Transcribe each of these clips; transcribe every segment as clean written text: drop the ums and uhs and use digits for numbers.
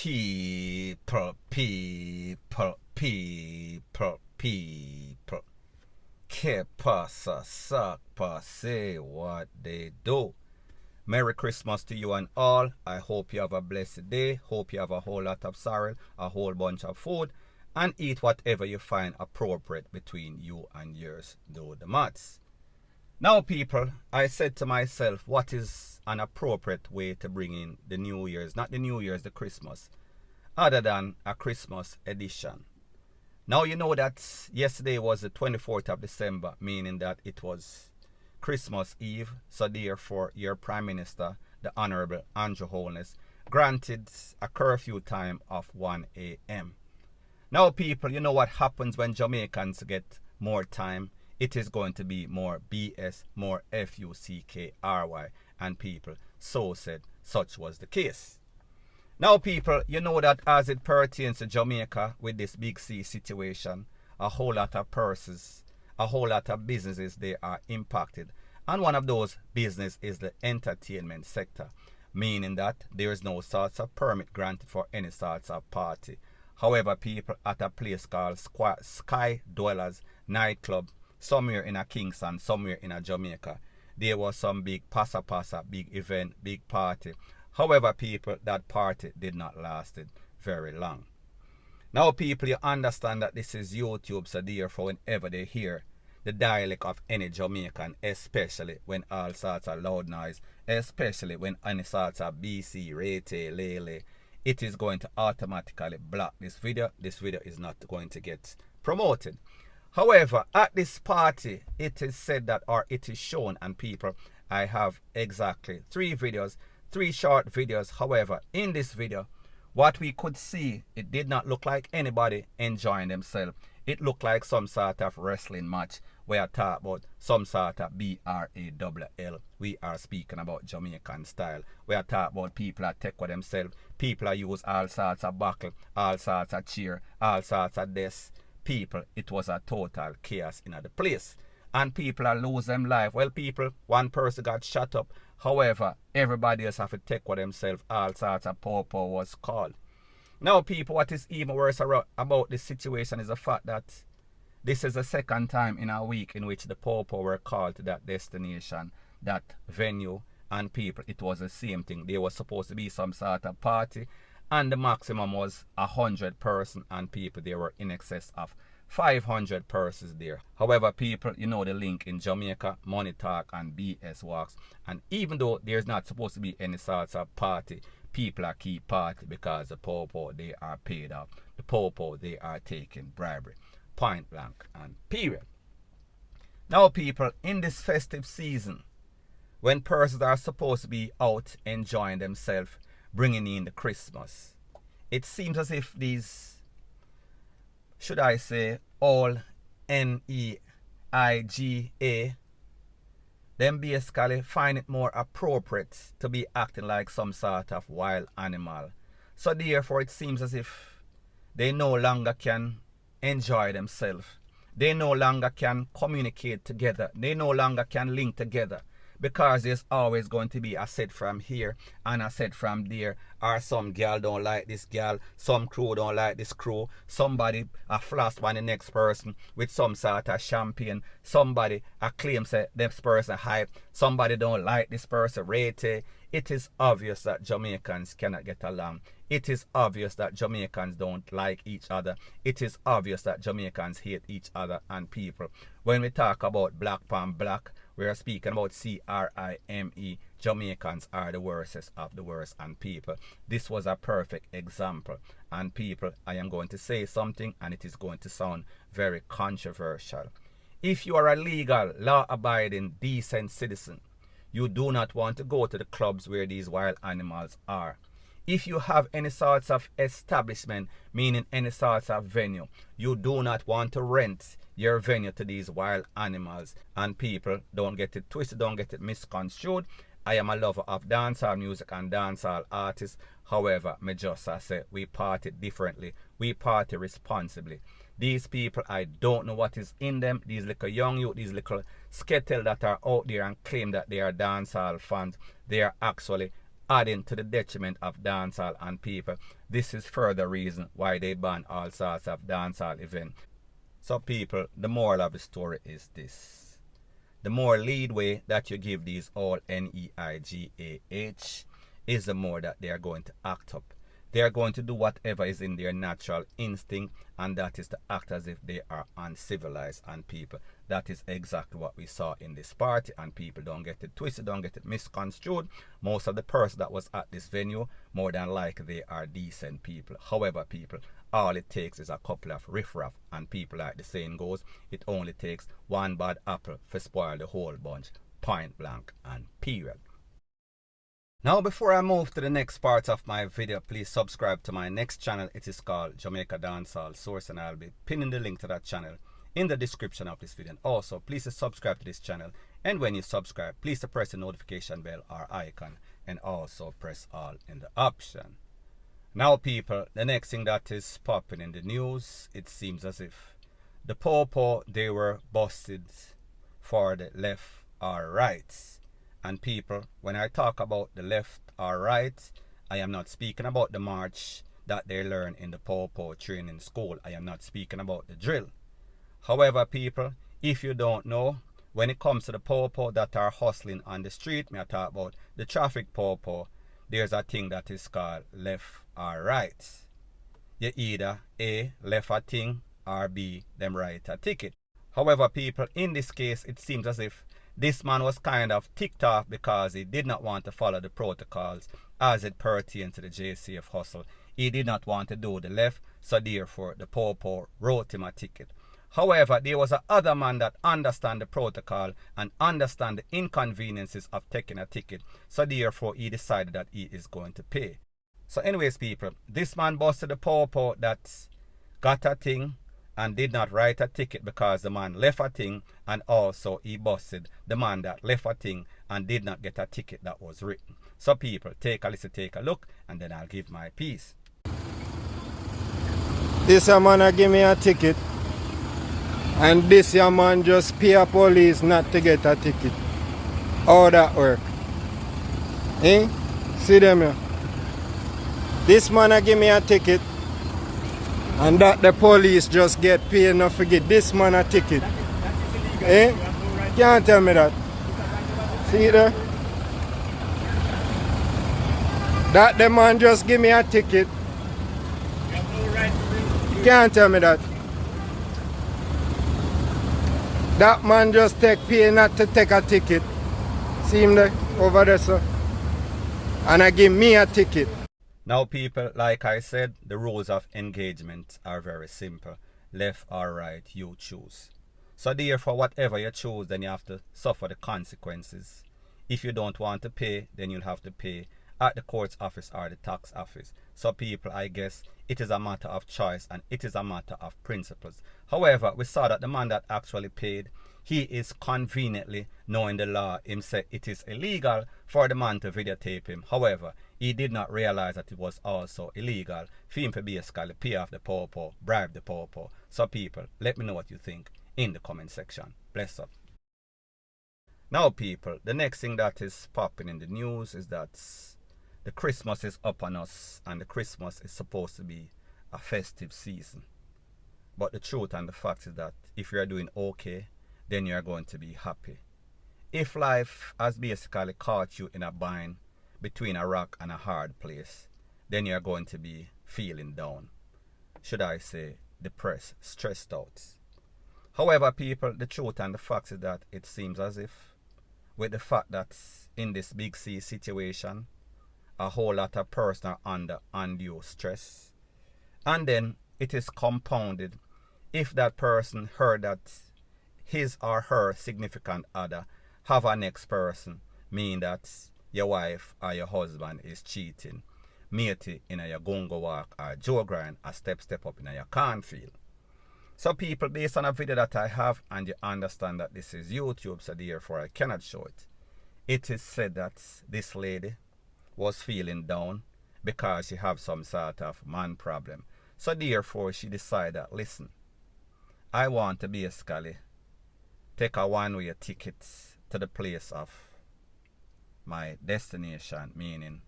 People. Que pasa, sakpa, say what they do. Merry Christmas to you and all. I hope you have a blessed day. Hope you have a whole lot of sorrel, a whole bunch of food, and eat whatever you find appropriate between you and yours. Do the maths. Now, people, I said to myself, what is an appropriate way to bring in the New Year's, not the New Year's, the Christmas, other than a Christmas edition? Now, you know that yesterday was the 24th of December, meaning that it was Christmas Eve. So therefore, your Prime Minister, the Honorable Andrew Holness, granted a curfew time of 1 a.m. Now, people, you know what happens when Jamaicans get more time? It is going to be more BS, more FUCKRY, and people, so said, such was the case. Now, people, you know that as it pertains to Jamaica with this Big C situation, a whole lot of purses, a whole lot of businesses, they are impacted. And one of those businesses is the entertainment sector, meaning that there is no sorts of permit granted for any sorts of party. However, people, at a place called Sky Dwellers nightclub, somewhere in a Kingston, somewhere in a Jamaica, there was some big pasa, big event, big party. However, people, that party did not last very long. Now, people, you understand that this is YouTube, so therefore, whenever they hear the dialect of any Jamaican, especially when all sorts of loud noise, especially when any sorts of BC, Rete, Lele, it is going to automatically block this video. This video is not going to get promoted. However, at this party, it is said that, or it is shown, and people, I have exactly 3 videos, 3 short videos. However, in this video, what we could see, it did not look like anybody enjoying themselves. It looked like some sort of wrestling match where I talk about some sort of BRAWL. We are speaking about Jamaican style. We are talking about people that take with themselves. People that use all sorts of buckle, all sorts of cheer, all sorts of this. People, it was a total chaos in the place. And people are lose them life. Well, people, one person got shot up. However, everybody else have to take with themselves. All sorts of popo was called. Now, people, what is even worse about this situation is the fact that this is the second time in a week in which the popo were called to that destination, that venue, and people, it was the same thing. There was supposed to be some sort of party, and the maximum was 100 persons, and people, there were in excess of 500 persons there. However, people, you know the link in Jamaica, money talk and BS walks. And even though there's not supposed to be any sorts of party, people are keep party because the popo, they are paid off. The popo, they are taking bribery. Point blank and period. Now, people, in this festive season, when persons are supposed to be out enjoying themselves, bringing in the Christmas, it seems as if these, should I say, all NEIGA, them basically find it more appropriate to be acting like some sort of wild animal. So therefore, it seems as if they no longer can enjoy themselves. They no longer can communicate together. They no longer can link together. Because there's always going to be a set from here and a set from there. Or some girl don't like this girl. Some crew don't like this crew. Somebody a floss by the next person with some sort of champagne. Somebody a claim say this person hype. Somebody don't like this person rate. It is obvious that Jamaicans cannot get along. It is obvious that Jamaicans don't like each other. It is obvious that Jamaicans hate each other and people. When we talk about black on black, we are speaking about CRIME. Jamaicans are the worstest of the worst and people. This was a perfect example. And people, I am going to say something and it is going to sound very controversial. If you are a legal, law-abiding, decent citizen, you do not want to go to the clubs where these wild animals are. If you have any sorts of establishment, meaning any sorts of venue, you do not want to rent your venue to these wild animals. And people, don't get it twisted, don't get it misconstrued. I am a lover of dancehall music and dancehall artists. However, me just say we party differently. We party responsibly. These people, I don't know what is in them. These little young youth, these little skettle that are out there and claim that they are dancehall fans. They are actually adding to the detriment of dancehall and people. This is further reason why they ban all sorts of dancehall events. So people, the moral of the story is this. The more leadway that you give these all NEIGAH is the more that they are going to act up. They are going to do whatever is in their natural instinct, and that is to act as if they are uncivilized. And people, that is exactly what we saw in this party. And people, don't get it twisted, don't get it misconstrued. Most of the persons that was at this venue, more than likely they are decent people. However, people, all it takes is a couple of riffraff, and people, like the saying goes, it only takes one bad apple to spoil the whole bunch. Point blank and period. Now, before I move to the next part of my video, please subscribe to my next channel. It is called Jamaica Dancehall Source, and I'll be pinning the link to that channel in the description of this video. And also, please subscribe to this channel, and when you subscribe, please press the notification bell or icon, and also press all in the option. Now people, the next thing that is popping in the news, it seems as if the Popo, they were busted for the left or right. And people, when I talk about the left or right, I am not speaking about the march that they learn in the Popo training school. I am not speaking about the drill. However, people, if you don't know, when it comes to the Popo that are hustling on the street, me I talk about the traffic Popo, there's a thing that is called left or right. You either A, left a thing, or B, them right a ticket. However, people, in this case, it seems as if this man was kind of ticked off because he did not want to follow the protocols as it pertains to the JCF hustle. He did not want to do the left, so therefore the Popo wrote him a ticket. However, there was a other man that understand the protocol and understand the inconveniences of taking a ticket, so therefore he decided that he is going to pay. So anyways, people, this man busted the Popo that got a thing and did not write a ticket because the man left a thing, and also he busted the man that left a thing and did not get a ticket that was written. So people, take a listen, take a look, and then I'll give my piece. This a man give me a ticket, and this a man just pay a police not to get a ticket. How that work? Eh? See them here. This man give me a ticket, and that the police just get paid enough to get this man a ticket. Eh? Can't tell me that. See there? That the man just give me a ticket. Can't tell me that. That man just take pay not to take a ticket. See him there? Over there, sir. And I give me a ticket. Now people, like I said, the rules of engagement are very simple. Left or right, you choose. So therefore, whatever you choose, then you have to suffer the consequences. If you don't want to pay, then you'll have to pay at the court's office or the tax office. So people, I guess it is a matter of choice and it is a matter of principles. However, we saw that the man that actually paid, he is conveniently knowing the law. Him say it is illegal for the man to videotape him. However, he did not realize that it was also illegal for him to basically pay off the Popo, bribe the Popo. So people, let me know what you think in the comment section. Bless up. Now people, the next thing that is popping in the news is that the Christmas is up on us, and the Christmas is supposed to be a festive season. But the truth and the fact is that if you are doing okay, then you are going to be happy. If life has basically caught you in a bind between a rock and a hard place, then you are going to be feeling down. Should I say depressed, stressed out. However, people, the truth and the fact is that it seems as if with the fact that in this big C situation, a whole lot of persons are under undue stress. And then it is compounded if that person heard that his or her significant other have a next person, meaning that your wife or your husband is cheating, matey in a your gongo walk or Joe grind a step up in a your cornfield. So people, based on a video that I have, and you understand that this is YouTube, so therefore I cannot show it. It is said that this lady was feeling down because she have some sort of man problem. So therefore she decided, listen, I want to basically take a one-way ticket to the place of my destination, meaning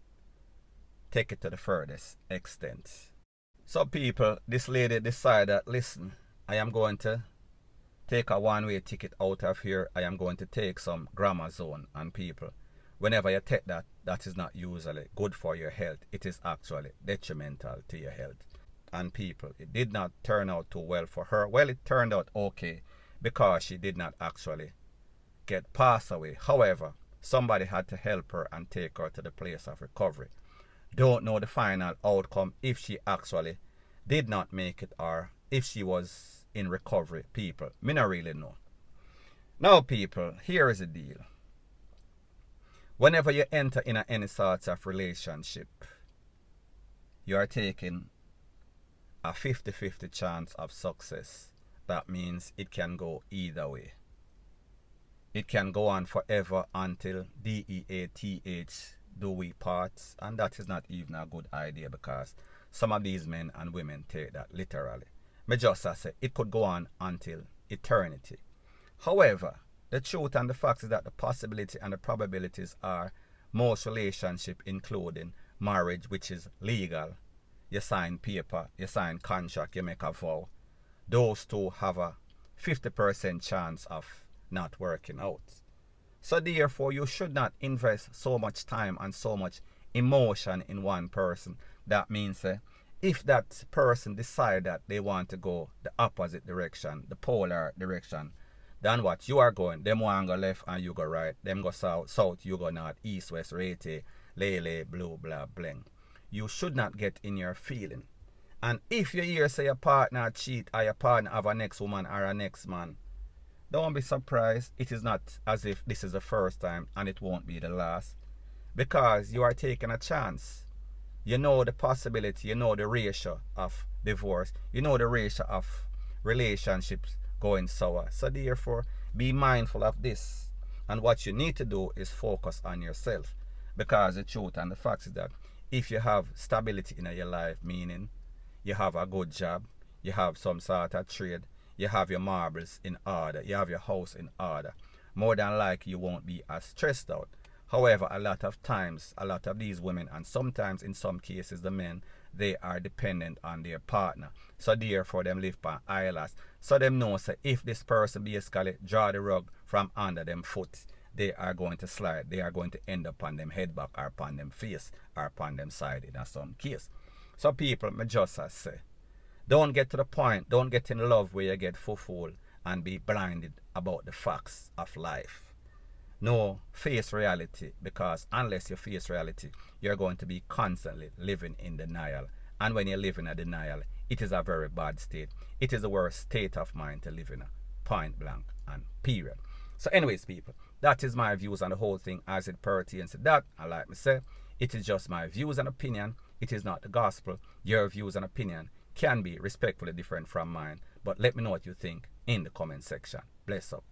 take it to the furthest extent. So people, this lady decided, listen, I am going to take a one-way ticket out of here. I am going to take some grammar zone. And people, whenever you take that, that is not usually good for your health. It is actually detrimental to your health. And people, it did not turn out too well for her. Well, it turned out okay because she did not actually get passed away. However, somebody had to help her and take her to the place of recovery. Don't know the final outcome if she actually did not make it or if she was in recovery, people. Me not really know. Now people, here is the deal. Whenever you enter in any sort of relationship, you are taking a 50-50 chance of success. That means it can go either way. It can go on forever until DEATH do we part, and that is not even a good idea because some of these men and women take that literally. Me just say it could go on until eternity. However, the truth and the fact is that the possibility and the probabilities are most relationship, including marriage, which is legal. You sign paper, you sign contract, you make a vow. Those two have a 50% chance of not working out. So therefore, you should not invest so much time and so much emotion in one person. That means if that person decide that they want to go the opposite direction, the polar direction, then what? You are going, them one go left and you go right, them go south, you go north, east, west, rete, lele, blue, blah, bling. You should not get in your feeling. And if you hear say your partner cheat or your partner have a next woman or a next man, don't be surprised. It is not as if this is the first time and it won't be the last. Because you are taking a chance. You know the possibility, you know the ratio of divorce, you know the ratio of relationships going sour. So therefore, be mindful of this. And what you need to do is focus on yourself. Because the truth and the fact is that if you have stability in your life, meaning you have a good job, you have some sort of trade, you have your marbles in order, you have your house in order, more than likely you won't be as stressed out. However, a lot of times, a lot of these women, and sometimes in some cases the men, they are dependent on their partner. So therefore them live by islands. So them know say if this person basically draw the rug from under them foot, they are going to slide. They are going to end up on them head back or upon them face or upon them side in some case. So people, me just say, don't get to the point, don't get in love where you get fool and be blinded about the facts of life. No, face reality, because unless you face reality, you're going to be constantly living in denial. And when you live in a denial, it is a very bad state. It is the worst state of mind to live in, point blank and period. So anyways, people, that is my views on the whole thing as it pertains to that. And like me say, it is just my views and opinion. It is not the gospel. Your views and opinion can be respectfully different from mine. But let me know what you think in the comment section. Bless up.